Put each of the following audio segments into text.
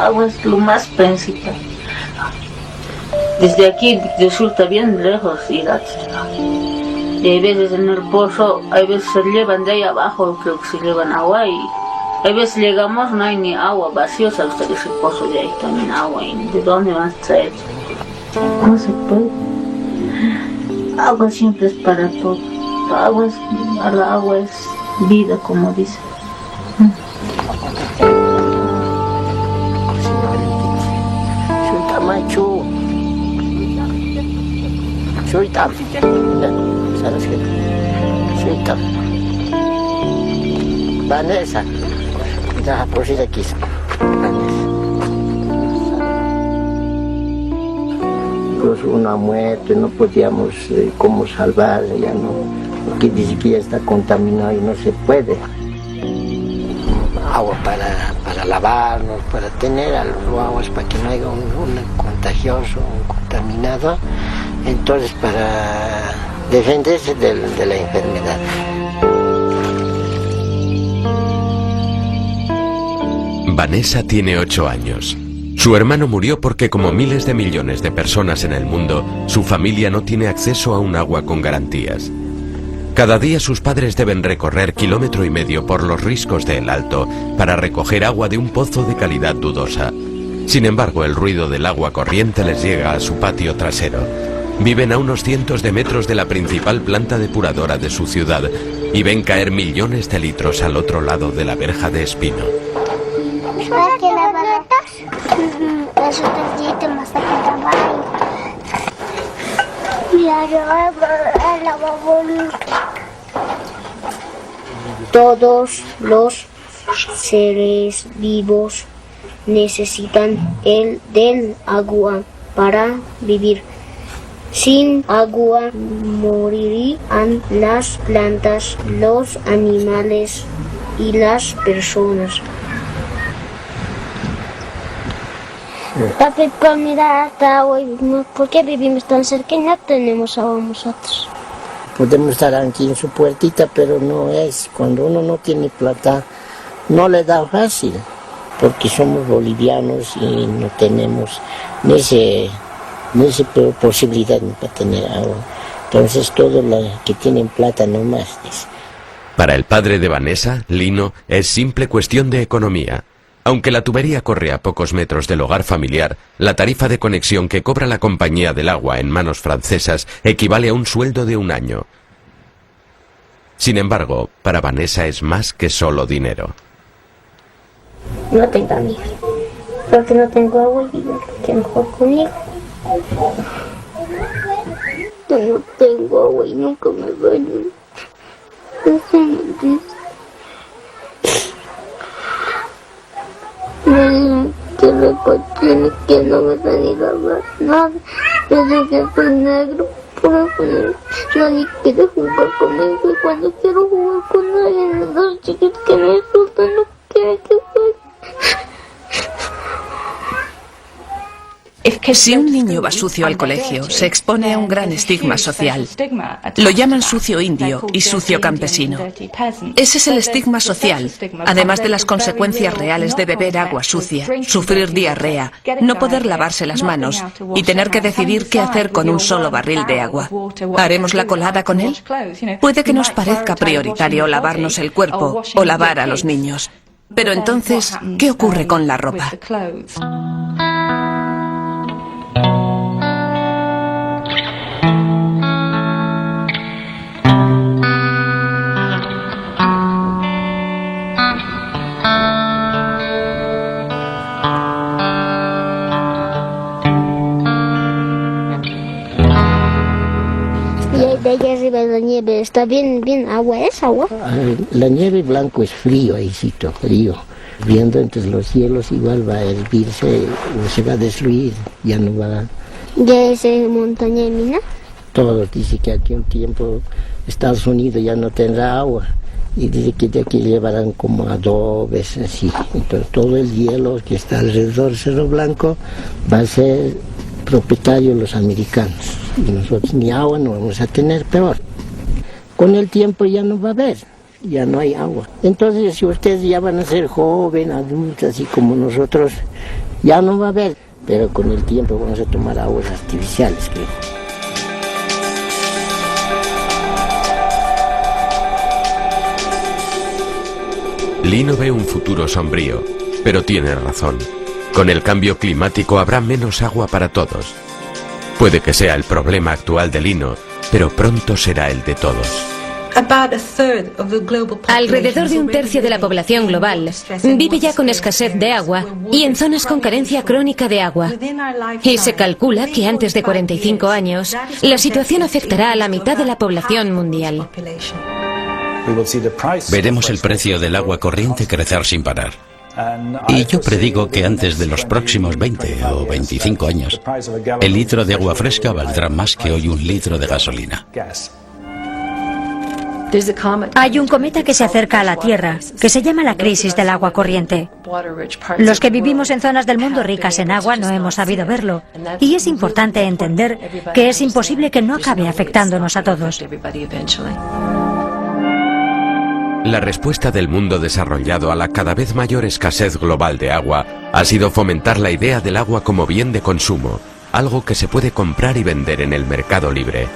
agua es lo más principal. Desde aquí resulta bien lejos ir aquí. Y hay veces en el pozo, hay veces se llevan de ahí abajo, creo que se llevan agua y hay veces llegamos, no hay ni agua, vacío, hasta ese pozo de ahí también agua. ¿Y de dónde van a traer? No se puede. Agua siempre es para todo. El agua es vida, como dice. Vanessa, ya por si aquí. Pues una muerte, no podíamos cómo salvar, ya no, porque dice que ya está contaminado y no se puede. Agua para lavarnos, para tener aguas para que no haya un contagioso, un contaminado, entonces para defenderse de la enfermedad. Vanessa tiene 8 años. Su hermano murió porque, como miles de millones de personas en el mundo, su familia no tiene acceso a un agua con garantías. Cada día sus padres deben recorrer 1,5 kilómetros por los riscos de El Alto para recoger agua de un pozo de calidad dudosa. Sin embargo, el ruido del agua corriente les llega a su patio trasero. Viven a unos cientos de metros de la principal planta depuradora de su ciudad y ven caer millones de litros al otro lado de la verja de espino. Todos los seres vivos necesitan del agua para vivir. Sin agua morirían las plantas, los animales y las personas. Papi, mira hasta hoy, ¿por qué vivimos tan cerca y no tenemos agua nosotros? Podemos estar aquí en su puertita, pero no es. Cuando uno no tiene plata, no le da fácil, porque somos bolivianos y no tenemos ni esa posibilidad para tener agua. Entonces, todos los que tienen plata no más. Para el padre de Vanessa, Lino, es simple cuestión de economía. Aunque la tubería corre a pocos metros del hogar familiar, la tarifa de conexión que cobra la compañía del agua en manos francesas equivale a un sueldo de un año. Sin embargo, para Vanessa es más que solo dinero. No tengo amigas, porque no tengo agua y no quiero jugar conmigo. Yo no tengo agua y nunca me baño. Que me contiene, que no me da ni lavar nada, desde que soy negro, por eso nadie quiere jugar conmigo y cuando quiero jugar con alguien, los chiquitos que me insultan no quieren que juegue. Si un niño va sucio al colegio, se expone a un gran estigma social. Lo llaman sucio indio y sucio campesino. Ese es el estigma social, además de las consecuencias reales de beber agua sucia, sufrir diarrea, no poder lavarse las manos y tener que decidir qué hacer con un solo barril de agua. ¿Haremos la colada con él? Puede que nos parezca prioritario lavarnos el cuerpo o lavar a los niños. Pero entonces, ¿qué ocurre con la ropa? De allá arriba de la nieve está bien agua, ¿es agua? La nieve blanco es frío, ahícito, frío. Viendo entre los hielos igual va a hervirse o se va a destruir, ya no va. ¿Ya es montaña de mina? Todos dicen que aquí un tiempo Estados Unidos ya no tendrá agua y dice que de aquí llevarán como adobes, así. Entonces todo el hielo que está alrededor del Cerro Blanco va a ser propietario de los americanos y nosotros ni agua no vamos a tener, peor. Con el tiempo ya no va a haber, ya no hay agua. Entonces si ustedes ya van a ser jóvenes, adultos, así como nosotros, Ya no va a haber, pero con el tiempo vamos a tomar aguas artificiales, creo. Lino ve un futuro sombrío, pero tiene razón. Con el cambio climático habrá menos agua para todos. Puede que sea el problema actual de Lino, pero pronto será el de todos. Alrededor de un tercio de la población global vive ya con escasez de agua y en zonas con carencia crónica de agua. Y se calcula que antes de 45 años, la situación afectará a la mitad de la población mundial. Veremos el precio del agua corriente crecer sin parar. Y yo predigo que antes de los próximos 20 o 25 años, el litro de agua fresca valdrá más que hoy un litro de gasolina. Hay un cometa que se acerca a la Tierra, que se llama la crisis del agua corriente. Los que vivimos en zonas del mundo ricas en agua no hemos sabido verlo, y es importante entender que es imposible que no acabe afectándonos a todos. La respuesta del mundo desarrollado a la cada vez mayor escasez global de agua ha sido fomentar la idea del agua como bien de consumo, algo que se puede comprar y vender en el mercado libre.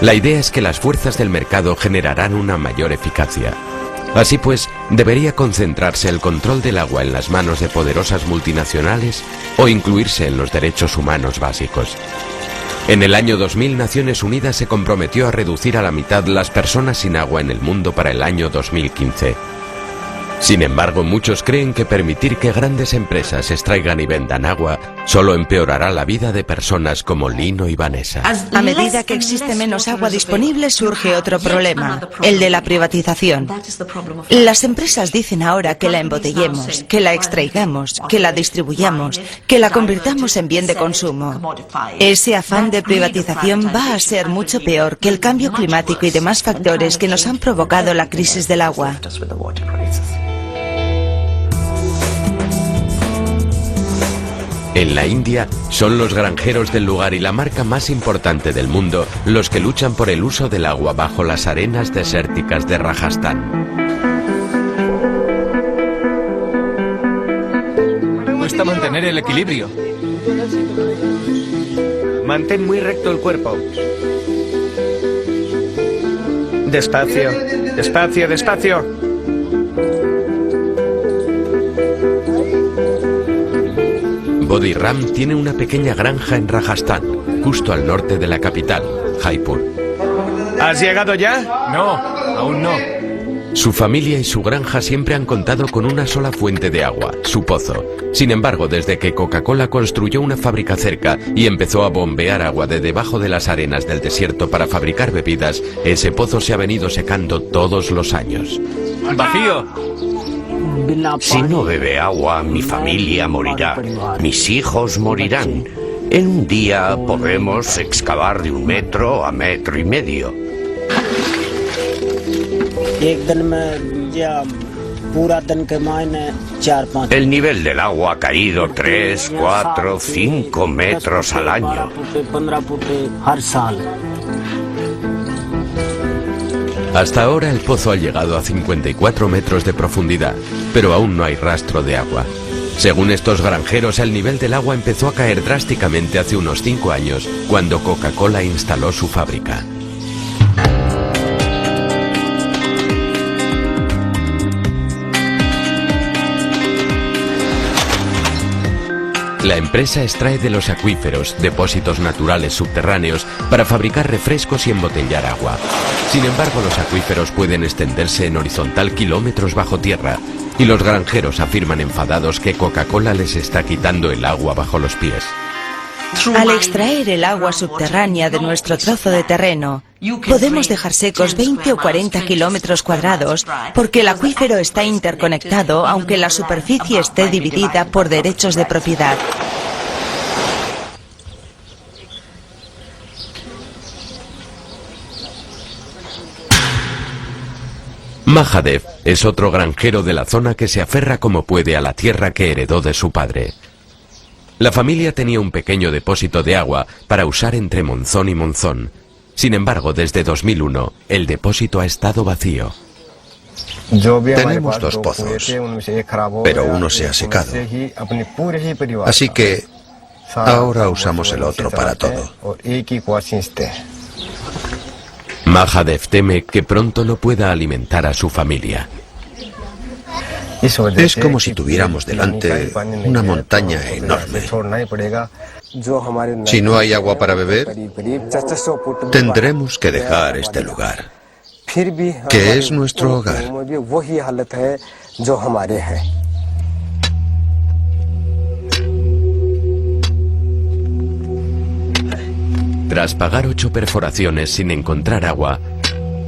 La idea es que las fuerzas del mercado generarán una mayor eficacia. Así pues, ¿debería concentrarse el control del agua en las manos de poderosas multinacionales o incluirse en los derechos humanos básicos? En el año 2000, Naciones Unidas se comprometió a reducir a la mitad las personas sin agua en el mundo para el año 2015. Sin embargo, muchos creen que permitir que grandes empresas extraigan y vendan agua solo empeorará la vida de personas como Lino y Vanessa. A medida que existe menos agua disponible, surge otro problema, el de la privatización. Las empresas dicen ahora que la embotellemos, que la extraigamos, que la distribuyamos, que la convirtamos en bien de consumo. Ese afán de privatización va a ser mucho peor que el cambio climático y demás factores que nos han provocado la crisis del agua. En la India, son los granjeros del lugar y la marca más importante del mundo los que luchan por el uso del agua bajo las arenas desérticas de Rajastán. Cuesta mantener el equilibrio. Mantén muy recto el cuerpo. Despacio, despacio, despacio. Bodhi Ram tiene una pequeña granja en Rajasthan, justo al norte de la capital, Jaipur. ¿Has llegado ya? No, aún no. Su familia y su granja siempre han contado con una sola fuente de agua, su pozo. Sin embargo, desde que Coca-Cola construyó una fábrica cerca y empezó a bombear agua de debajo de las arenas del desierto para fabricar bebidas, ese pozo se ha venido secando todos los años. ¡Vacío! Si no bebe agua, mi familia morirá, mis hijos morirán. En un día podremos excavar de 1 metro a 1,5 metros. El nivel del agua ha caído 3, 4, 5 metros al año. Hasta ahora el pozo ha llegado a 54 metros de profundidad, pero aún no hay rastro de agua. Según estos granjeros, el nivel del agua empezó a caer drásticamente hace unos 5 años, cuando Coca-Cola instaló su fábrica. La empresa extrae de los acuíferos, depósitos naturales subterráneos, para fabricar refrescos y embotellar agua. Sin embargo, los acuíferos pueden extenderse en horizontal kilómetros bajo tierra, y los granjeros afirman enfadados que Coca-Cola les está quitando el agua bajo los pies. Al extraer el agua subterránea de nuestro trozo de terreno, podemos dejar secos 20 o 40 kilómetros cuadrados porque el acuífero está interconectado aunque la superficie esté dividida por derechos de propiedad. Mahadev es otro granjero de la zona que se aferra como puede a la tierra que heredó de su padre. La familia tenía un pequeño depósito de agua para usar entre monzón y monzón. Sin embargo, desde 2001, el depósito ha estado vacío. Tenemos 2 pozos, pero uno se ha secado. Así que ahora usamos el otro para todo. Mahadev teme que pronto no pueda alimentar a su familia. Es como si tuviéramos delante una montaña enorme. Si no hay agua para beber, tendremos que dejar este lugar, que es nuestro hogar. Tras pagar 8 perforaciones sin encontrar agua,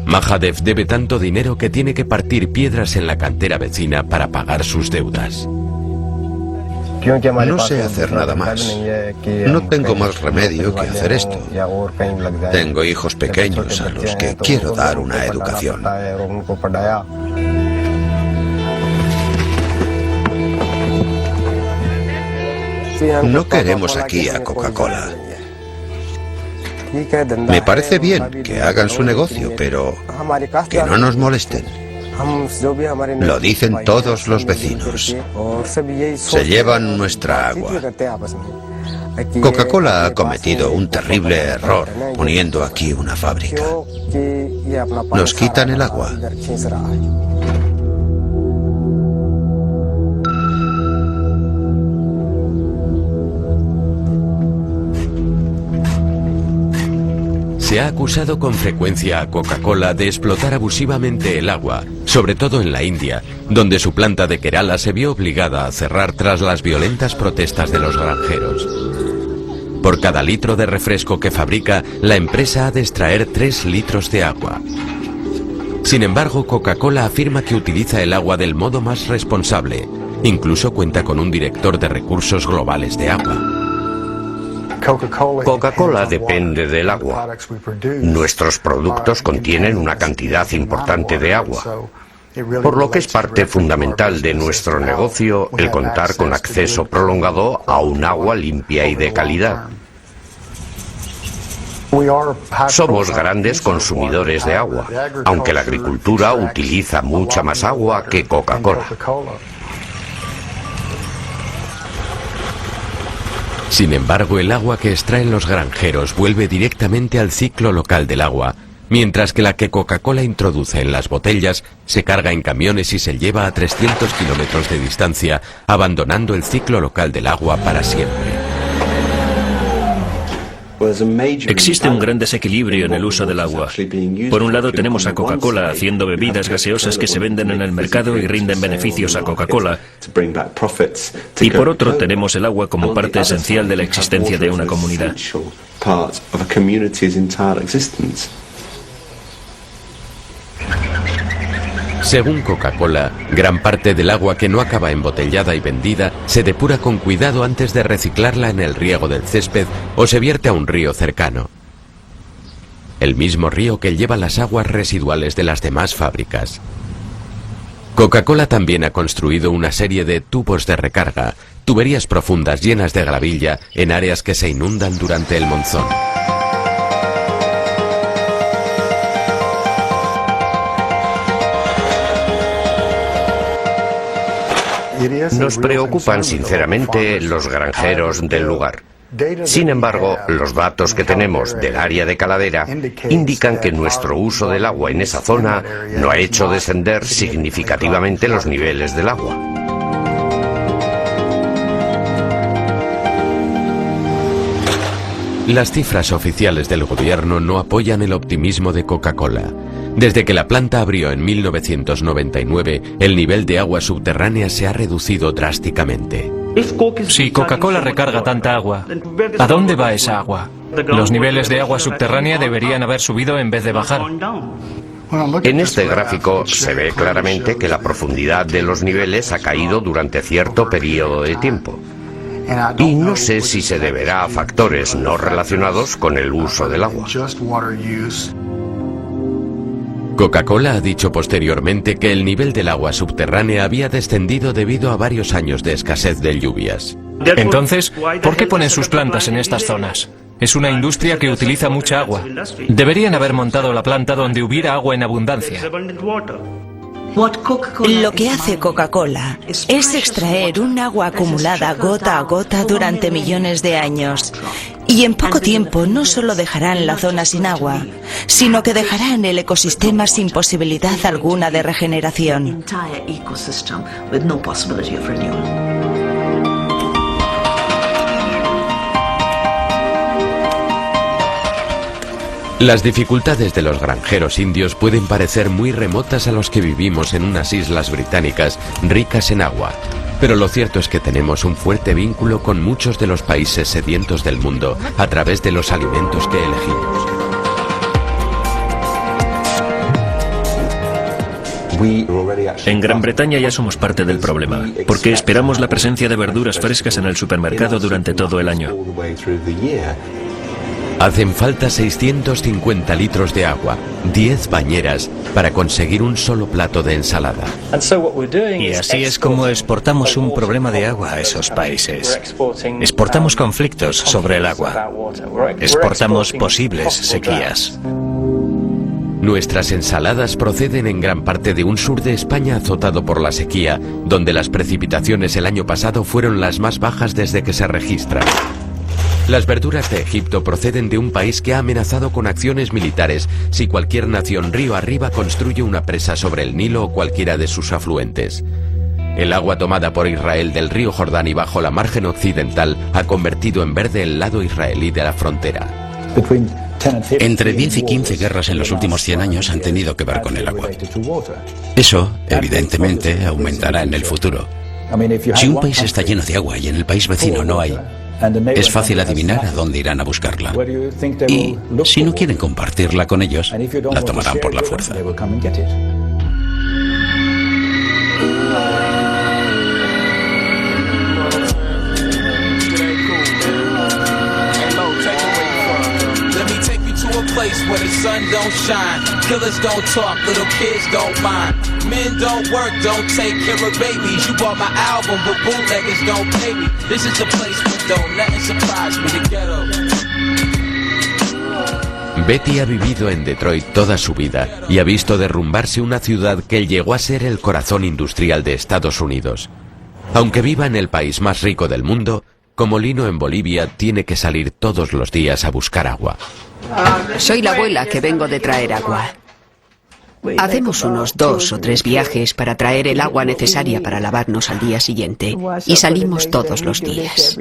Mahadev debe tanto dinero que tiene que partir piedras en la cantera vecina para pagar sus deudas. No sé hacer nada más. No tengo más remedio que hacer esto. Tengo hijos pequeños a los que quiero dar una educación. No queremos aquí a Coca-Cola. Me parece bien que hagan su negocio, pero que no nos molesten. Lo dicen todos los vecinos. Se llevan nuestra agua. Coca-Cola ha cometido un terrible error poniendo aquí una fábrica. Nos quitan el agua. Se ha acusado con frecuencia a Coca-Cola de explotar abusivamente el agua, sobre todo en la India, donde su planta de Kerala se vio obligada a cerrar tras las violentas protestas de los granjeros. Por cada litro de refresco que fabrica, la empresa ha de extraer 3 litros de agua. Sin embargo, Coca-Cola afirma que utiliza el agua del modo más responsable. Incluso cuenta con un director de recursos globales de agua. Coca-Cola depende del agua. Nuestros productos contienen una cantidad importante de agua, por lo que es parte fundamental de nuestro negocio el contar con acceso prolongado a un agua limpia y de calidad. Somos grandes consumidores de agua, aunque la agricultura utiliza mucha más agua que Coca-Cola. Sin embargo, el agua que extraen los granjeros vuelve directamente al ciclo local del agua, mientras que la que Coca-Cola introduce en las botellas se carga en camiones y se lleva a 300 kilómetros de distancia, abandonando el ciclo local del agua para siempre. Existe un gran desequilibrio en el uso del agua. Por un lado tenemos a Coca-Cola haciendo bebidas gaseosas que se venden en el mercado y rinden beneficios a Coca-Cola. Y por otro tenemos el agua como parte esencial de la existencia de una comunidad. Según Coca-Cola, gran parte del agua que no acaba embotellada y vendida se depura con cuidado antes de reciclarla en el riego del césped o se vierte a un río cercano. El mismo río que lleva las aguas residuales de las demás fábricas. Coca-Cola también ha construido una serie de tubos de recarga, tuberías profundas llenas de gravilla en áreas que se inundan durante el monzón. Nos preocupan sinceramente los granjeros del lugar. Sin embargo, los datos que tenemos del área de Caladera indican que nuestro uso del agua en esa zona no ha hecho descender significativamente los niveles del agua. Las cifras oficiales del gobierno no apoyan el optimismo de Coca-Cola. Desde que la planta abrió en 1999, el nivel de agua subterránea se ha reducido drásticamente. Si Coca-Cola recarga tanta agua, ¿a dónde va esa agua? Los niveles de agua subterránea deberían haber subido en vez de bajar. En este gráfico se ve claramente que la profundidad de los niveles ha caído durante cierto periodo de tiempo. Y no sé si se deberá a factores no relacionados con el uso del agua. Coca-Cola ha dicho posteriormente que el nivel del agua subterránea había descendido debido a varios años de escasez de lluvias. Entonces, ¿por qué ponen sus plantas en estas zonas? Es una industria que utiliza mucha agua. Deberían haber montado la planta donde hubiera agua en abundancia. Lo que hace Coca-Cola es extraer un agua acumulada gota a gota durante millones de años. Y en poco tiempo no solo dejarán la zona sin agua, sino que dejarán el ecosistema sin posibilidad alguna de regeneración. Las dificultades de los granjeros indios pueden parecer muy remotas a los que vivimos en unas islas británicas ricas en agua, pero lo cierto es que tenemos un fuerte vínculo con muchos de los países sedientos del mundo a través de los alimentos que elegimos. En Gran Bretaña ya somos parte del problema, porque esperamos la presencia de verduras frescas en el supermercado durante todo el año. Hacen falta 650 litros de agua, 10 bañeras, para conseguir un solo plato de ensalada. Y así es como exportamos un problema de agua a esos países. Exportamos conflictos sobre el agua. Exportamos posibles sequías. Nuestras ensaladas proceden en gran parte de un sur de España azotado por la sequía, donde las precipitaciones el año pasado fueron las más bajas desde que se registran. Las verduras de Egipto proceden de un país que ha amenazado con acciones militares si cualquier nación río arriba construye una presa sobre el Nilo o cualquiera de sus afluentes. El agua tomada por Israel del río Jordán y bajo la margen occidental ha convertido en verde el lado israelí de la frontera. Entre 10 y 15 guerras en los últimos 100 años han tenido que ver con el agua. Eso, evidentemente, aumentará en el futuro. Si un país está lleno de agua y en el país vecino no hay, es fácil adivinar a dónde irán a buscarla. Y si no quieren compartirla con ellos, la tomarán por la fuerza. Place where the sun don't shine, killers don't talk, little kids don't mind, men don't work, don't take care of babies. You bought my album, but bootleggers don't pay me. This is a place where don't nothing surprise me. The ghetto. Betty ha vivido en Detroit toda su vida y ha visto derrumbarse una ciudad que llegó a ser el corazón industrial de Estados Unidos. Aunque viva en el país más rico del mundo, como Lino en Bolivia, tiene que salir todos los días a buscar agua. Soy la abuela que vengo de traer agua. Hacemos unos 2 o 3 viajes para traer el agua necesaria para lavarnos al día siguiente y salimos todos los días.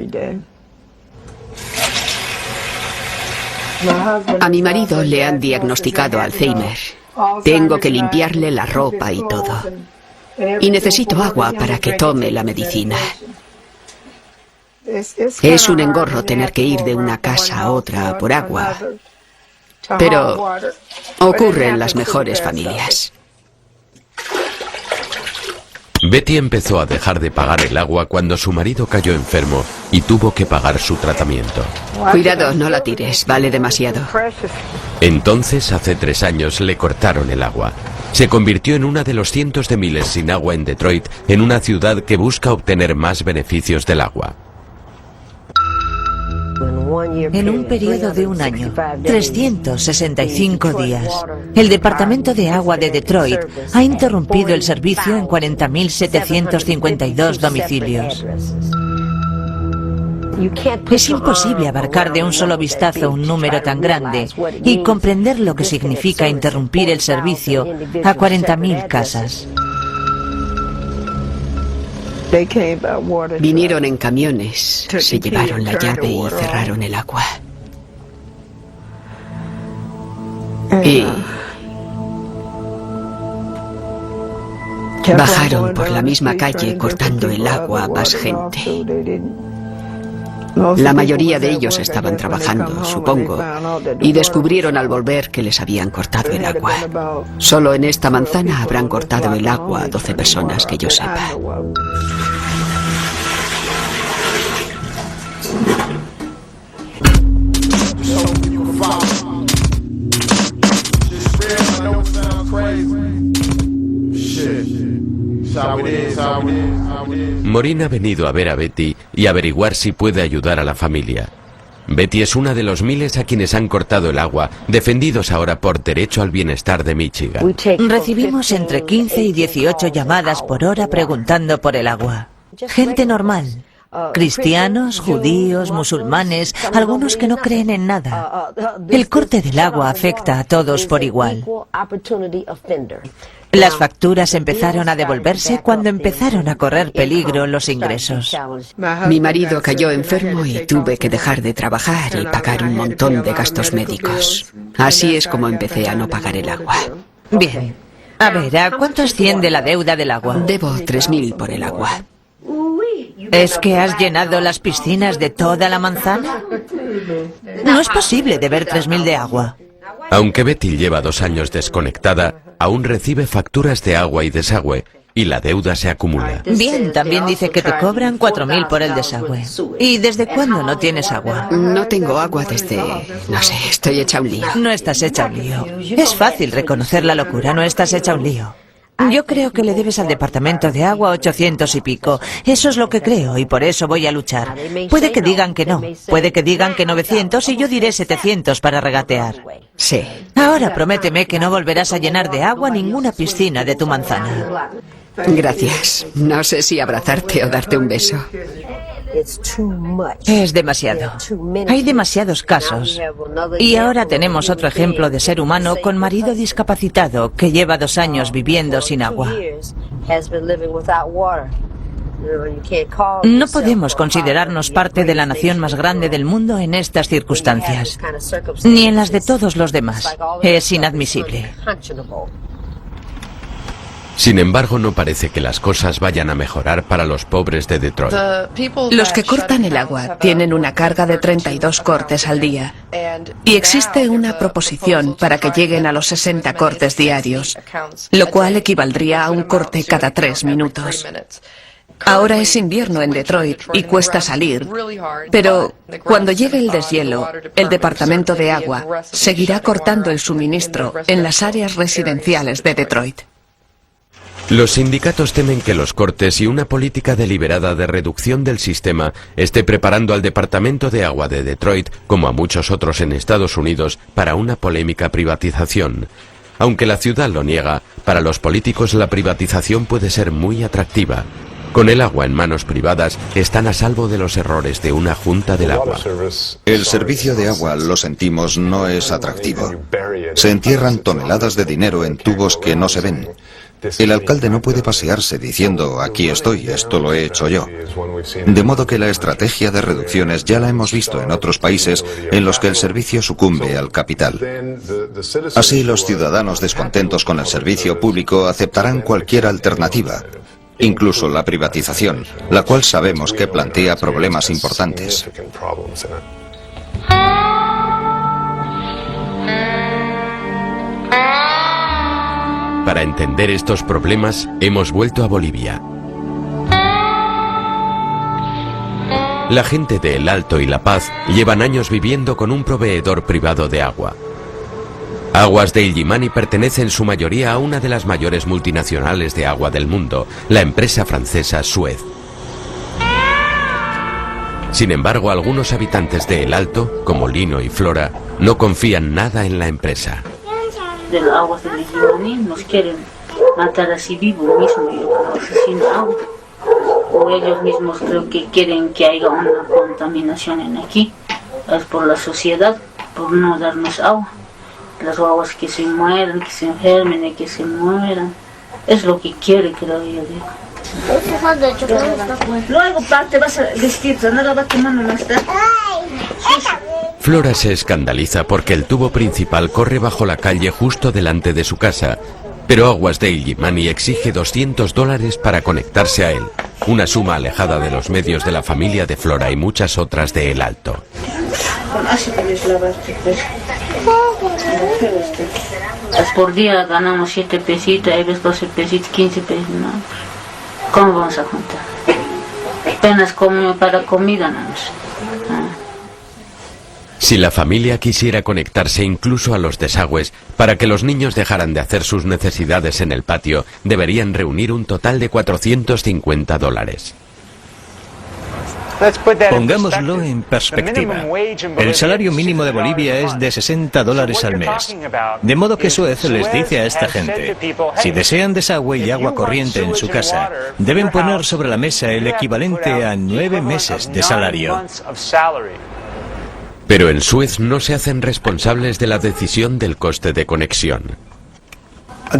A mi marido le han diagnosticado Alzheimer. Tengo que limpiarle la ropa y todo. Y necesito agua para que tome la medicina. Es un engorro tener que ir de una casa a otra por agua. Pero ocurre en las mejores familias. Betty empezó a dejar de pagar el agua cuando su marido cayó enfermo y tuvo que pagar su tratamiento. Cuidado, no la tires, vale demasiado. Entonces, hace 3 años, le cortaron el agua. Se convirtió en una de los cientos de miles sin agua en Detroit, en una ciudad que busca obtener más beneficios del agua. En un periodo de un año, 365 días, el Departamento de Agua de Detroit ha interrumpido el servicio en 40.752 domicilios. Es imposible abarcar de un solo vistazo un número tan grande y comprender lo que significa interrumpir el servicio a 40.000 casas. Vinieron en camiones, se llevaron la llave y cerraron el agua. Y bajaron por la misma calle cortando el agua a más gente. La mayoría de ellos estaban trabajando, supongo, y descubrieron al volver que les habían cortado el agua. Solo en esta manzana habrán cortado el agua a 12 personas que yo sepa. Maureen ha venido a ver a Betty y averiguar si puede ayudar a la familia. Betty es una de los miles a quienes han cortado el agua, defendidos ahora por Derecho al Bienestar de Michigan. Recibimos entre 15 y 18 llamadas por hora preguntando por el agua. Gente normal. Cristianos, judíos, musulmanes, algunos que no creen en nada. El corte del agua afecta a todos por igual. Las facturas empezaron a devolverse cuando empezaron a correr peligro los ingresos. Mi marido cayó enfermo y tuve que dejar de trabajar y pagar un montón de gastos médicos. Así es como empecé a no pagar el agua. Bien. A ver, ¿a cuánto asciende la deuda del agua? Debo 3.000 por el agua. ¿Es que has llenado las piscinas de toda la manzana? No es posible deber 3.000 de agua. Aunque Betty lleva 2 años desconectada, aún recibe facturas de agua y desagüe, y la deuda se acumula. Bien, también dice que te cobran 4.000 por el desagüe. ¿Y desde cuándo no tienes agua? No tengo agua desde... no sé, estoy hecha un lío. No estás hecha un lío. Es fácil reconocer la locura, no estás hecha un lío. Yo creo que le debes al departamento de agua 800 y pico. Eso es lo que creo y por eso voy a luchar. Puede que digan que no, puede que digan que 900 y yo diré 700 para regatear. Sí. Ahora prométeme que no volverás a llenar de agua ninguna piscina de tu manzana. Gracias. No sé si abrazarte o darte un beso. Es demasiado. Hay demasiados casos. Y ahora tenemos otro ejemplo de ser humano con marido discapacitado que lleva 2 años viviendo sin agua. No podemos considerarnos parte de la nación más grande del mundo en estas circunstancias, ni en las de todos los demás. Es inadmisible. Sin embargo, no parece que las cosas vayan a mejorar para los pobres de Detroit. Los que cortan el agua tienen una carga de 32 cortes al día y existe una proposición para que lleguen a los 60 cortes diarios, lo cual equivaldría a un corte cada 3 minutos. Ahora es invierno en Detroit y cuesta salir, pero cuando llegue el deshielo, el Departamento de Agua seguirá cortando el suministro en las áreas residenciales de Detroit. Los sindicatos temen que los cortes y una política deliberada de reducción del sistema esté preparando al Departamento de Agua de Detroit, como a muchos otros en Estados Unidos, para una polémica privatización. Aunque la ciudad lo niega, para los políticos la privatización puede ser muy atractiva. Con el agua en manos privadas, están a salvo de los errores de una junta del agua. El servicio de agua, lo sentimos, no es atractivo. Se entierran toneladas de dinero en tubos que no se ven. El alcalde no puede pasearse diciendo, aquí estoy, esto lo he hecho yo. De modo que la estrategia de reducciones ya la hemos visto en otros países en los que el servicio sucumbe al capital. Así los ciudadanos descontentos con el servicio público aceptarán cualquier alternativa, incluso la privatización, la cual sabemos que plantea problemas importantes. Para entender estos problemas, hemos vuelto a Bolivia. La gente de El Alto y La Paz llevan años viviendo con un proveedor privado de agua. Aguas de Illimani pertenece en su mayoría a una de las mayores multinacionales de agua del mundo, la empresa francesa Suez. Sin embargo, algunos habitantes de El Alto, como Lino y Flora, no confían nada en la empresa. De las aguas de Illimani nos quieren matar así vivo mismo, sin agua. O ellos mismos creo que quieren que haya una contaminación en aquí. Es por la sociedad, por no darnos agua. Las aguas que se mueran, que se enfermen y que se mueran. Es lo que quiere, creo yo. Luego parte vas a vestirte, no la va a tomar más tarde. Flora se escandaliza porque el tubo principal corre bajo la calle justo delante de su casa, pero Aguas de Illimani exige $200 para conectarse a él, una suma alejada de los medios de la familia de Flora y muchas otras de El Alto. Por día ganamos 7 pesitos, hay veces 12 pesitos, 15 pesos, ¿no? ¿Cómo vamos a juntar? Apenas como para comida, no. Si la familia quisiera conectarse incluso a los desagües, para que los niños dejaran de hacer sus necesidades en el patio, deberían reunir un total de $450. Pongámoslo en perspectiva. El salario mínimo de Bolivia es de $60 al mes. De modo que Suez les dice a esta gente, si desean desagüe y agua corriente en su casa, deben poner sobre la mesa el equivalente a 9 meses de salario. Pero en Suez no se hacen responsables de la decisión del coste de conexión.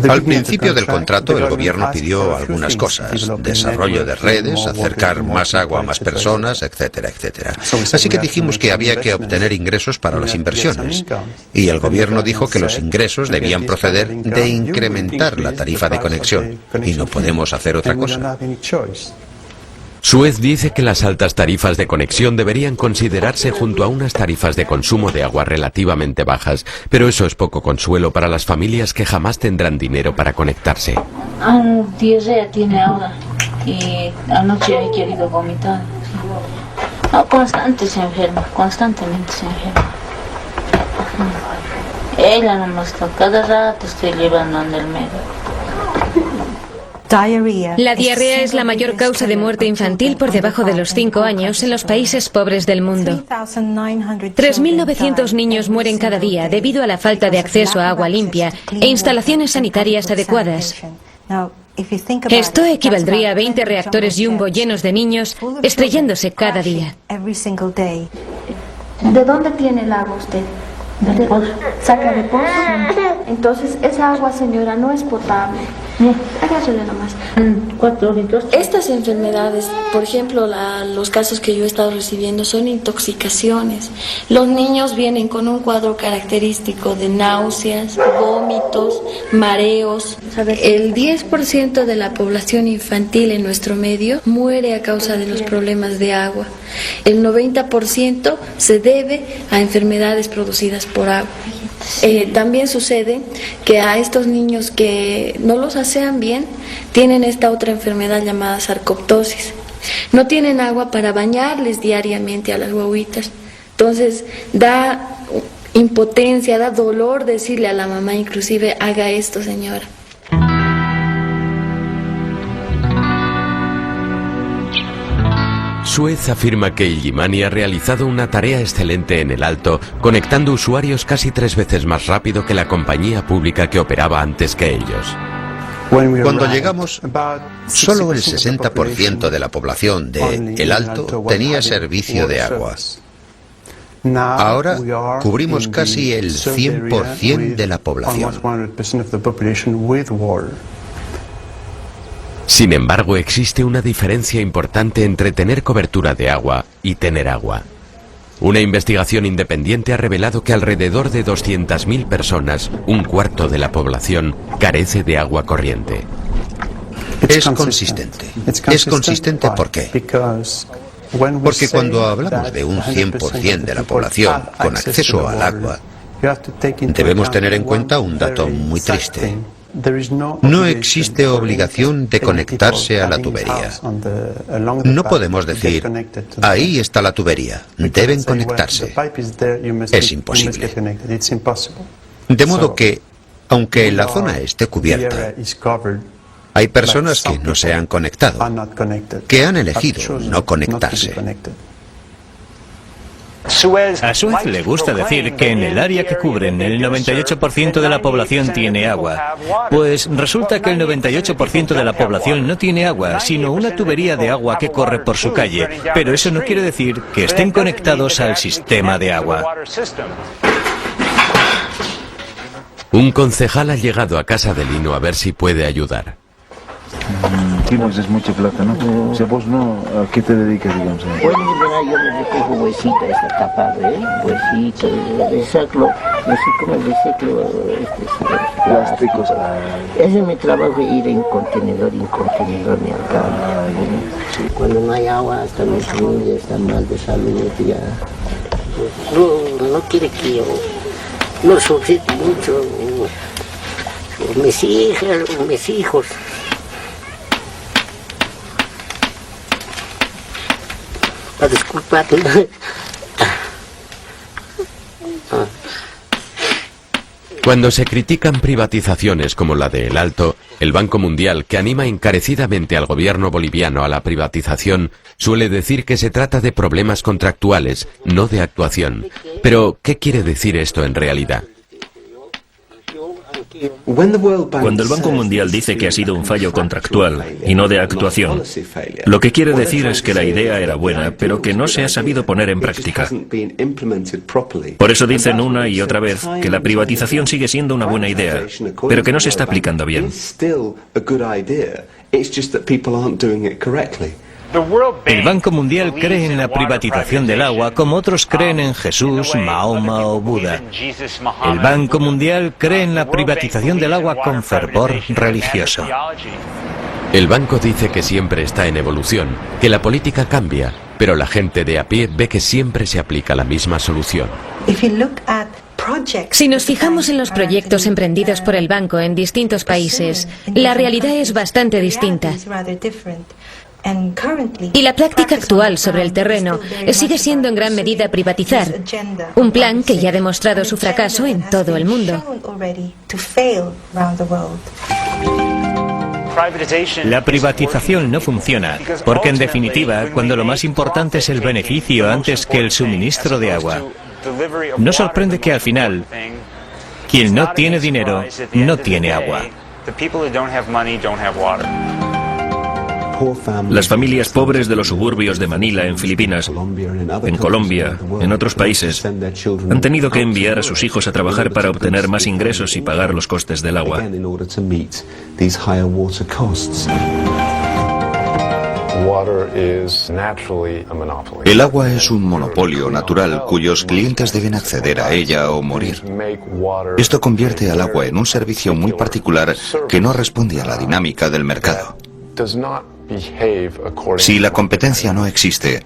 Al principio del contrato el gobierno pidió algunas cosas, desarrollo de redes, acercar más agua a más personas, etcétera, etcétera. Así que dijimos que había que obtener ingresos para las inversiones. Y el gobierno dijo que los ingresos debían proceder de incrementar la tarifa de conexión. Y no podemos hacer otra cosa. Suez dice que las altas tarifas de conexión deberían considerarse junto a unas tarifas de consumo de agua relativamente bajas, pero eso es poco consuelo para las familias que jamás tendrán dinero para conectarse. Diarrea tiene ahora y anoche he querido vomitar. No, constantemente se enferma. Ella no me está, cada rato estoy llevando en el médico. La diarrea es la mayor causa de muerte infantil por debajo de los 5 años en los países pobres del mundo. 3.900 niños mueren cada día debido a la falta de acceso a agua limpia e instalaciones sanitarias adecuadas. Esto equivaldría a 20 reactores Jumbo llenos de niños estrellándose cada día. ¿De dónde tiene el agua usted? ¿De pozo? ¿Saca de pozo? Entonces, esa agua, señora, no es potable. Hágasele nomás. 4 litros. Estas enfermedades, por ejemplo, los casos que yo he estado recibiendo son intoxicaciones. Los niños vienen con un cuadro característico de náuseas, vómitos, mareos. El 10% de la población infantil en nuestro medio muere a causa de los problemas de agua. El 90% se debe a enfermedades producidas por agua. También sucede que a estos niños que no los asean bien, tienen esta otra enfermedad llamada sarcoptosis. No tienen agua para bañarles diariamente a las guaguitas. Entonces da impotencia, da dolor decirle a la mamá, inclusive, haga esto, señora. Suez afirma que Illimani ha realizado una tarea excelente en el Alto, conectando usuarios casi 3 veces más rápido que la compañía pública que operaba antes que ellos. Cuando llegamos, solo el 60% de la población de El Alto tenía servicio de agua. Ahora cubrimos casi el 100% de la población. Sin embargo, existe una diferencia importante entre tener cobertura de agua y tener agua. Una investigación independiente ha revelado que alrededor de 200.000 personas, un cuarto de la población, carece de agua corriente. Es consistente. ¿Es consistente por qué? Porque cuando hablamos de un 100% de la población con acceso al agua, debemos tener en cuenta un dato muy triste. No existe obligación de conectarse a la tubería. No podemos decir, ahí está la tubería, deben conectarse. Es imposible. De modo que, aunque la zona esté cubierta, hay personas que no se han conectado, que han elegido no conectarse. A Suez le gusta decir que en el área que cubren el 98% de la población tiene agua. Pues resulta que el 98% de la población no tiene agua, sino una tubería de agua que corre por su calle. Pero eso no quiere decir que estén conectados al sistema de agua. Un concejal ha llegado a casa de Lino a ver si puede ayudar. Sí, pues es mucha plata, ¿no? O sea, vos no, ¿a qué te dedicas, digamos? Bueno, yo me recojo huesita, esa capa, huesito, reciclo plásticos. Ese es mi trabajo, ir en contenedor, me acaba. Cuando no hay agua, hasta mi familia está mal de salud, ya. No quiere que yo no sufrir mucho, mis hijas, mis hijos. Disculpa. Cuando se critican privatizaciones como la de El Alto, el Banco Mundial, que anima encarecidamente al gobierno boliviano a la privatización, suele decir que se trata de problemas contractuales, no de actuación. Pero, ¿qué quiere decir esto en realidad? Cuando el Banco Mundial dice que ha sido un fallo contractual y no de actuación, lo que quiere decir es que la idea era buena, pero que no se ha sabido poner en práctica. Por eso dicen una y otra vez que la privatización sigue siendo una buena idea, pero que no se está aplicando bien. El Banco Mundial cree en la privatización del agua como otros creen en Jesús, Mahoma o Buda. El Banco Mundial cree en la privatización del agua con fervor religioso. El banco dice que siempre está en evolución, que la política cambia, pero la gente de a pie ve que siempre se aplica la misma solución. Si nos fijamos en los proyectos emprendidos por el banco en distintos países, la realidad es bastante distinta. Y la práctica actual sobre el terreno sigue siendo en gran medida privatizar, un plan que ya ha demostrado su fracaso en todo el mundo. La privatización no funciona, porque en definitiva, cuando lo más importante es el beneficio antes que el suministro de agua, no sorprende que al final, quien no tiene dinero, no tiene agua. Las familias pobres de los suburbios de Manila, en Filipinas, en Colombia, en otros países, han tenido que enviar a sus hijos a trabajar para obtener más ingresos y pagar los costes del agua. El agua es un monopolio natural cuyos clientes deben acceder a ella o morir. Esto convierte al agua en un servicio muy particular que no responde a la dinámica del mercado. Si la competencia no existe,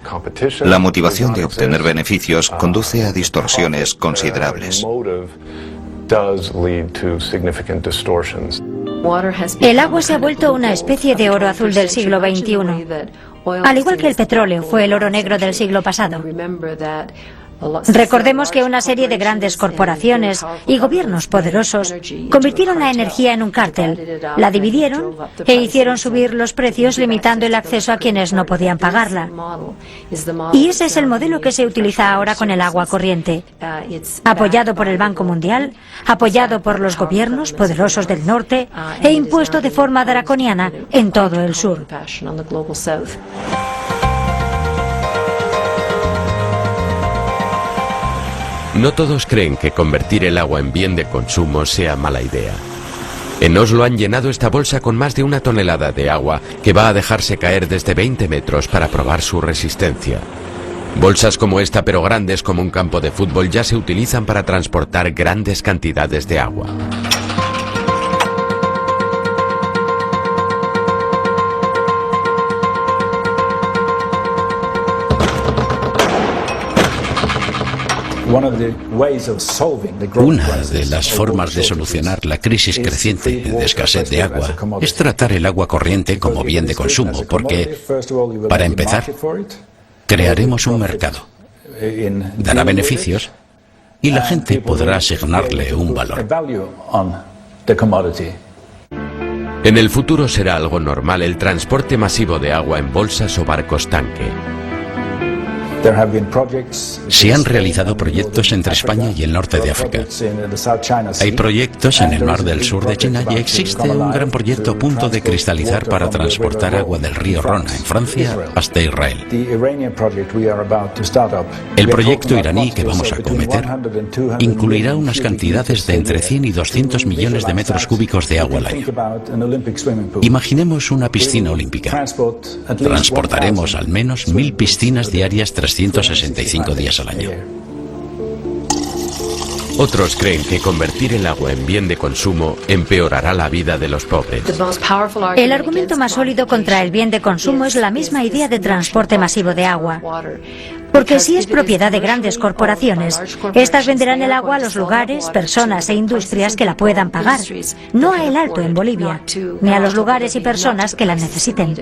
la motivación de obtener beneficios conduce a distorsiones considerables. El agua se ha vuelto una especie de oro azul del siglo XXI. Al igual que el petróleo fue el oro negro del siglo pasado. Recordemos que una serie de grandes corporaciones y gobiernos poderosos convirtieron la energía en un cártel, la dividieron e hicieron subir los precios limitando el acceso a quienes no podían pagarla. Y ese es el modelo que se utiliza ahora con el agua corriente, apoyado por el Banco Mundial, apoyado por los gobiernos poderosos del norte e impuesto de forma draconiana en todo el sur. No todos creen que convertir el agua en bien de consumo sea mala idea. En Oslo han llenado esta bolsa con más de 1 tonelada de agua que va a dejarse caer desde 20 metros para probar su resistencia. Bolsas como esta, pero grandes como un campo de fútbol, ya se utilizan para transportar grandes cantidades de agua. Una de las formas de solucionar la crisis creciente de escasez de agua es tratar el agua corriente como bien de consumo, porque, para empezar, crearemos un mercado, dará beneficios y la gente podrá asignarle un valor. En el futuro será algo normal el transporte masivo de agua en bolsas o barcos tanque. Se han realizado proyectos entre España y el norte de África. Hay proyectos en el mar del sur de China y existe un gran proyecto a punto de cristalizar para transportar agua del río Rona en Francia hasta Israel. El proyecto iraní que vamos a acometer incluirá unas cantidades de entre 100 y 200 millones de metros cúbicos de agua al año. Imaginemos una piscina olímpica. Transportaremos al menos 1000 piscinas diarias 365 días al año. Otros creen que convertir el agua en bien de consumo empeorará la vida de los pobres. El argumento más sólido contra el bien de consumo es la misma idea de transporte masivo de agua. Porque si es propiedad de grandes corporaciones, estas venderán el agua a los lugares, personas e industrias que la puedan pagar, no a El Alto en Bolivia, ni a los lugares y personas que la necesiten.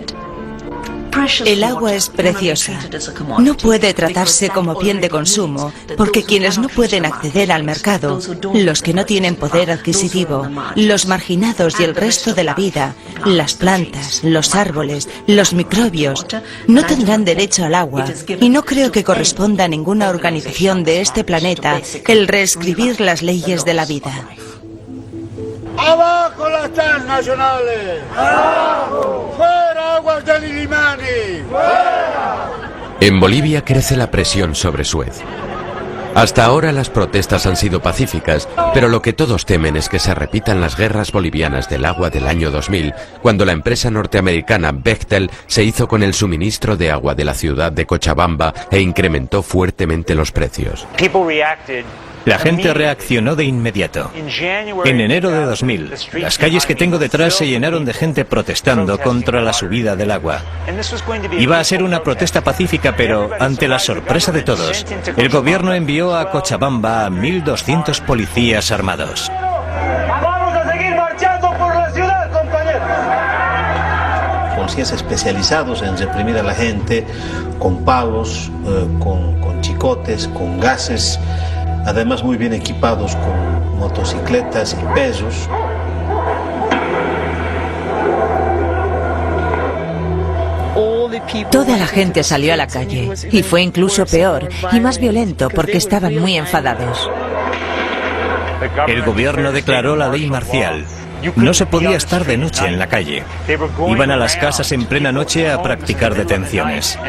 El agua es preciosa. No puede tratarse como bien de consumo, porque quienes no pueden acceder al mercado, los que no tienen poder adquisitivo, los marginados y el resto de la vida, las plantas, los árboles, los microbios, no tendrán derecho al agua, y no creo que corresponda a ninguna organización de este planeta el reescribir las leyes de la vida. ¡Abajo las transnacionales! ¡Abajo! ¡Fuera aguas del Illimani! ¡Fuera! En Bolivia crece la presión sobre Suez. Hasta ahora las protestas han sido pacíficas, pero lo que todos temen es que se repitan las guerras bolivianas del agua del año 2000, cuando la empresa norteamericana Bechtel se hizo con el suministro de agua de la ciudad de Cochabamba e incrementó fuertemente los precios. La gente reaccionó de inmediato. En enero de 2000, las calles que tengo detrás se llenaron de gente protestando contra la subida del agua. Iba a ser una protesta pacífica, pero ante la sorpresa de todos, el gobierno envió a Cochabamba a 1.200 policías armados. ¡Vamos a seguir marchando por la ciudad, compañeros! Policías especializados en reprimir a la gente con palos, con chicotes, con gases, además muy bien equipados con motocicletas y pesos. Toda la gente salió a la calle, y fue incluso peor y más violento porque estaban muy enfadados. El gobierno declaró la ley marcial. No se podía estar de noche en la calle. Iban a las casas en plena noche a practicar detenciones.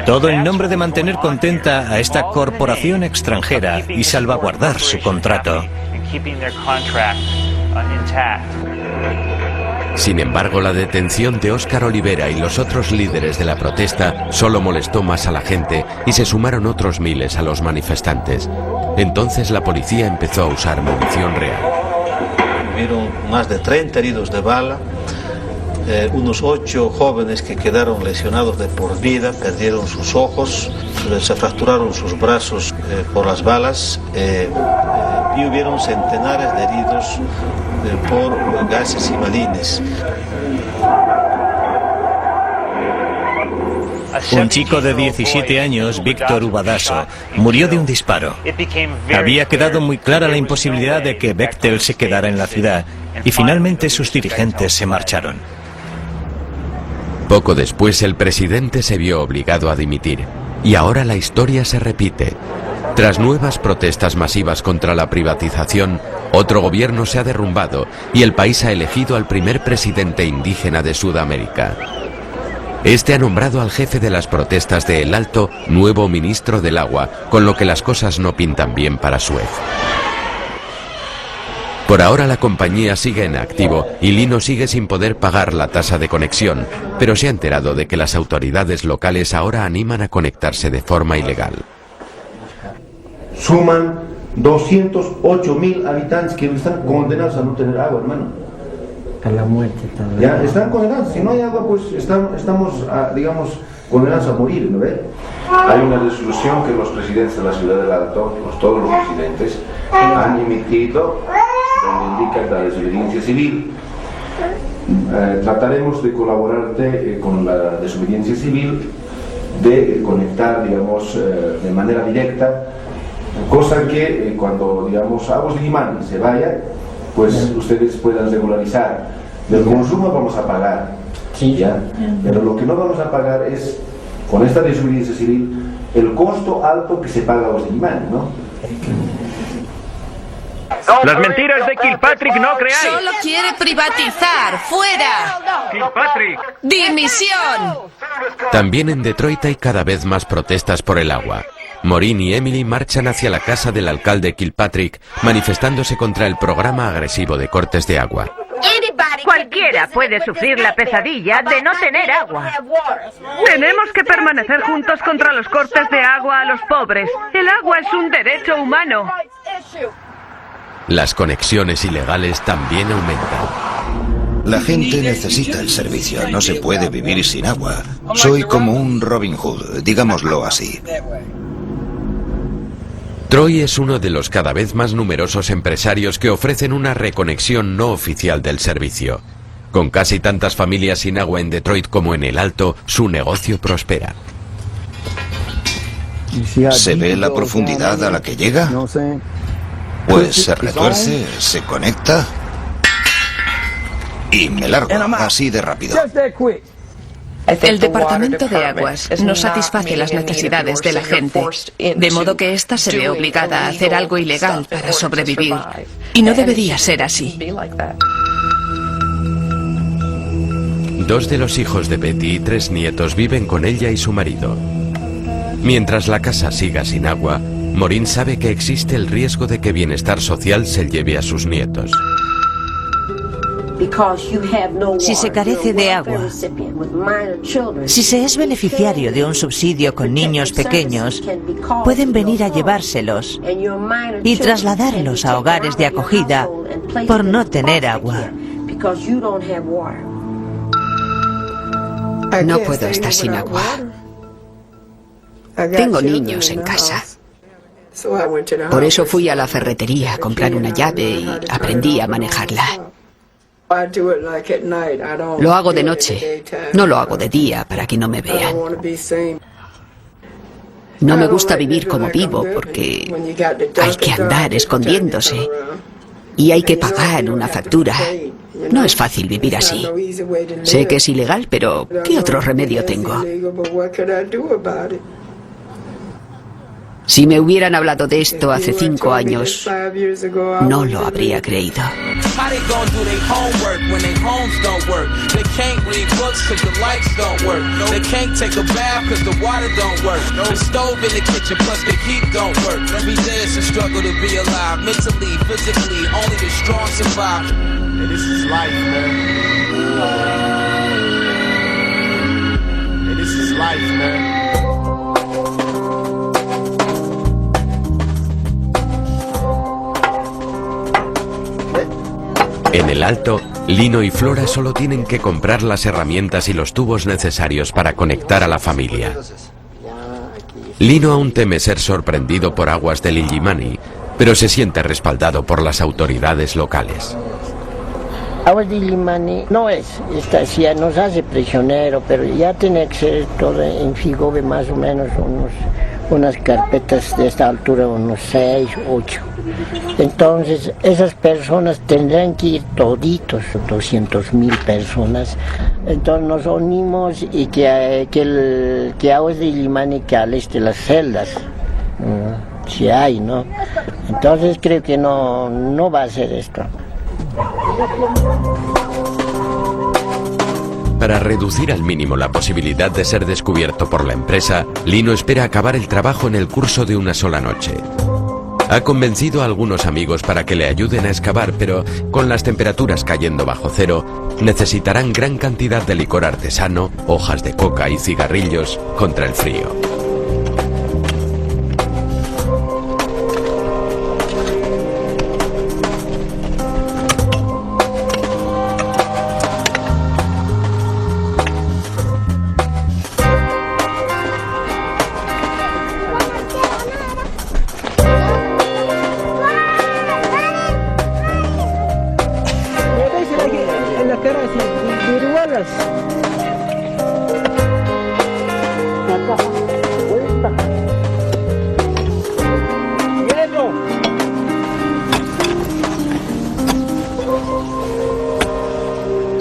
Todo en nombre de mantener contenta a esta corporación extranjera y salvaguardar su contrato. Sin embargo, la detención de Óscar Olivera y los otros líderes de la protesta solo molestó más a la gente y se sumaron otros miles a los manifestantes. Entonces la policía empezó a usar munición real. Hubieron más de 30 heridos de bala, unos 8 jóvenes que quedaron lesionados de por vida, perdieron sus ojos, se fracturaron sus brazos por las balas y hubieron centenares de heridos por gases y balines. Un chico de 17 años, Víctor Ubadaso, murió de un disparo. Había quedado muy clara la imposibilidad de que Bechtel se quedara en la ciudad, y finalmente sus dirigentes se marcharon. Poco después el presidente se vio obligado a dimitir, y ahora la historia se repite. Tras nuevas protestas masivas contra la privatización, otro gobierno se ha derrumbado y el país ha elegido al primer presidente indígena de Sudamérica. Este ha nombrado al jefe de las protestas de El Alto nuevo ministro del agua, con lo que las cosas no pintan bien para Suez. Por ahora la compañía sigue en activo y Lino sigue sin poder pagar la tasa de conexión, pero se ha enterado de que las autoridades locales ahora animan a conectarse de forma ilegal. Suman 208.000 habitantes que están condenados a no tener agua, hermano. A la muerte también. Ya están condenados. Si no hay agua, pues estamos, digamos, condenados a morir, ¿no ve? Hay una resolución que los presidentes de la ciudad del Alto, todos los presidentes, han emitido, donde indica la desobediencia civil. Trataremos de colaborarte con la desobediencia civil, de conectar, digamos, de manera directa, cosa que cuando, digamos, Aguas del Illimani se vaya, pues ustedes puedan regularizar. Del consumo vamos a pagar, ¿ya? Pero lo que no vamos a pagar es, con esta desobediencia civil, el costo alto que se paga a Aguas del Illimani, ¿no? Las mentiras de Kilpatrick no creáis. Solo quiere privatizar. ¡Fuera! Kilpatrick. ¡Dimisión! También en Detroit hay cada vez más protestas por el agua. Maureen y Emily marchan hacia la casa del alcalde Kilpatrick, manifestándose contra el programa agresivo de cortes de agua. Cualquiera puede sufrir la pesadilla de no tener agua. Tenemos que permanecer juntos contra los cortes de agua a los pobres. El agua es un derecho humano. Las conexiones ilegales también aumentan. La gente necesita el servicio, no se puede vivir sin agua. Soy como un Robin Hood, digámoslo así. Troy es uno de los cada vez más numerosos empresarios que ofrecen una reconexión no oficial del servicio. Con casi tantas familias sin agua en Detroit como en el Alto, su negocio prospera. ¿Se ve la profundidad a la que llega? Pues se retuerce, se conecta y me largo, así de rápido. El Departamento de Aguas no satisface las necesidades de la gente, de modo que ésta se ve obligada a hacer algo ilegal para sobrevivir. Y no debería ser así. 2 de los hijos de Betty y 3 nietos viven con ella y su marido. Mientras la casa siga sin agua, Maureen sabe que existe el riesgo de que Bienestar Social se lleve a sus nietos. Si se carece de agua, si se es beneficiario de un subsidio con niños pequeños, pueden venir a llevárselos y trasladarlos a hogares de acogida por no tener agua. No puedo estar sin agua. Tengo niños en casa. Por eso fui a la ferretería a comprar una llave y aprendí a manejarla. Lo hago de noche, no lo hago de día para que no me vean. No me gusta vivir como vivo porque hay que andar escondiéndose y hay que pagar una factura. No es fácil vivir así. Sé que es ilegal, pero ¿qué otro remedio tengo? Si me hubieran hablado de esto hace 5 años, no lo habría creído. En el Alto, Lino y Flora solo tienen que comprar las herramientas y los tubos necesarios para conectar a la familia. Lino aún teme ser sorprendido por aguas del Illimani, pero se siente respaldado por las autoridades locales. Aguas del Illimani no es, si nos hace prisionero, pero ya tiene que ser todo en Figove más o menos unas carpetas de esta altura, unos 6, 8. Entonces esas personas tendrán que ir toditos, 200,000 personas. Entonces nos unimos y que Aguas del Illimani que aliste las celdas, si hay, ¿no? Entonces creo que no va a ser esto. Para reducir al mínimo la posibilidad de ser descubierto por la empresa, Lino espera acabar el trabajo en el curso de una sola noche. Ha convencido a algunos amigos para que le ayuden a excavar, pero con las temperaturas cayendo bajo cero, necesitarán gran cantidad de licor artesano, hojas de coca y cigarrillos contra el frío.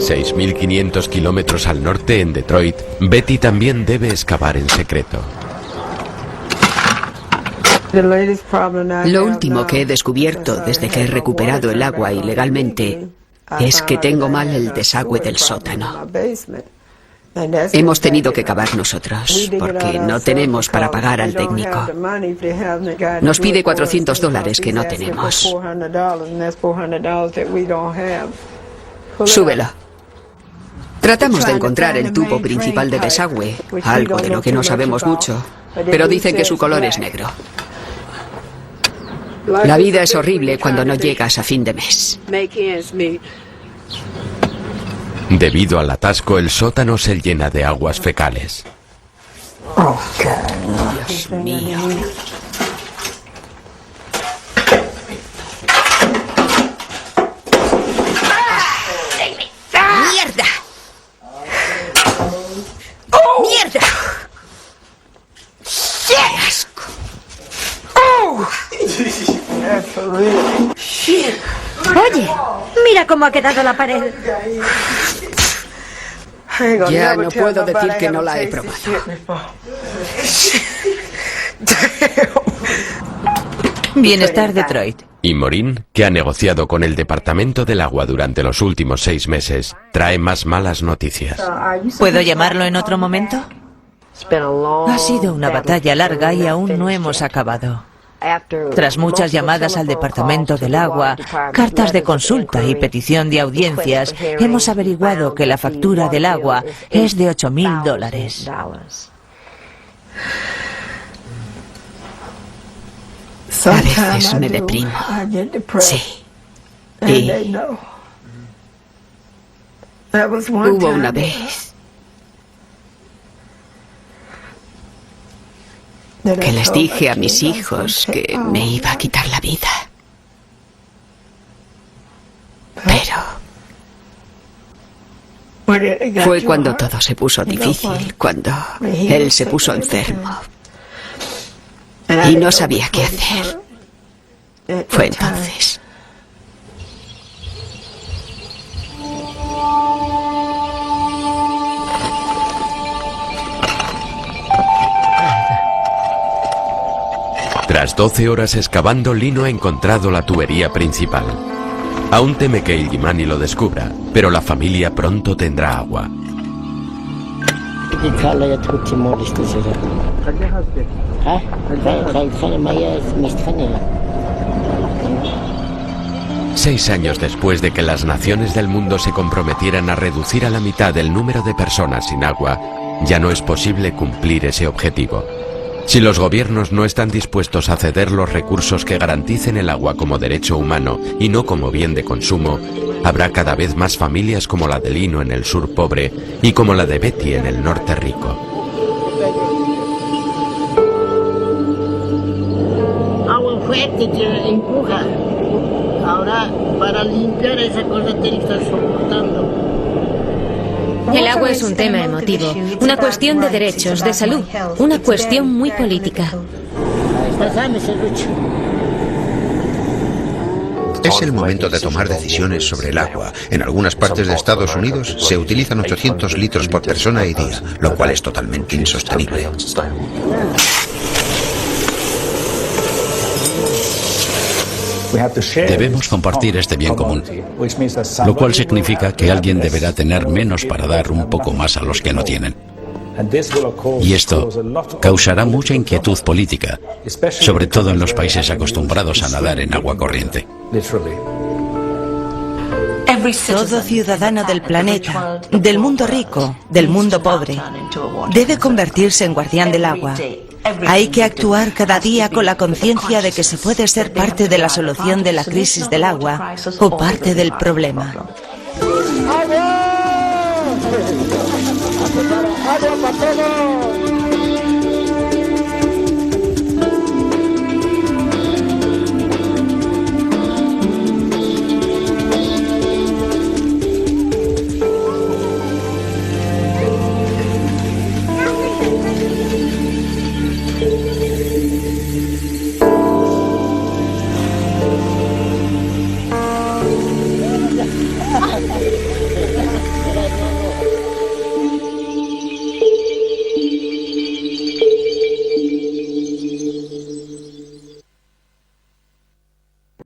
...6.500 kilómetros al norte, en Detroit, Betty también debe excavar en secreto. Lo último que he descubierto desde que he recuperado el agua ilegalmente es que tengo mal el desagüe del sótano. Hemos tenido que cavar nosotros, porque no tenemos para pagar al técnico. Nos pide $400 que no tenemos. Súbelo. Tratamos de encontrar el tubo principal de desagüe, algo de lo que no sabemos mucho, pero dicen que su color es negro. La vida es horrible cuando no llegas a fin de mes. Debido al atasco, el sótano se llena de aguas fecales. Dios mío. cómo ha quedado la pared. Ya no puedo decir que no la he probado. Bienestar Detroit. Y Maureen, que ha negociado con el Departamento del Agua durante los últimos 6 meses, trae más malas noticias. ¿Puedo llamarlo en otro momento? Ha sido una batalla larga y aún no hemos acabado. Tras muchas llamadas al Departamento del Agua, cartas de consulta y petición de audiencias, hemos averiguado que la factura del agua es de $8,000. A veces me deprimo. Sí. Y hubo una vez que les dije a mis hijos que me iba a quitar la vida. Pero fue cuando todo se puso difícil, cuando él se puso enfermo. Y no sabía qué hacer. Fue entonces. Tras 12 horas excavando, Lino ha encontrado la tubería principal. Aún teme que el Yimani lo descubra, pero la familia pronto tendrá agua. 6 años después de que las naciones del mundo se comprometieran a reducir a la mitad el número de personas sin agua, ya no es posible cumplir ese objetivo. Si los gobiernos no están dispuestos a ceder los recursos que garanticen el agua como derecho humano y no como bien de consumo, habrá cada vez más familias como la de Lino en el sur pobre y como la de Betty en el norte rico. Agua fuerte que empuja. Ahora, para limpiar esa cosa tiene que estar soportando. El agua es un tema emotivo, una cuestión de derechos, de salud, una cuestión muy política. Es el momento de tomar decisiones sobre el agua. En algunas partes de Estados Unidos se utilizan 800 litros por persona y día, lo cual es totalmente insostenible. Debemos compartir este bien común, lo cual significa que alguien deberá tener menos para dar un poco más a los que no tienen. Y esto causará mucha inquietud política, sobre todo en los países acostumbrados a nadar en agua corriente. Todo ciudadano del planeta, del mundo rico, del mundo pobre, debe convertirse en guardián del agua. Hay que actuar cada día con la conciencia de que se puede ser parte de la solución de la crisis del agua o parte del problema. ¡Agua para todos!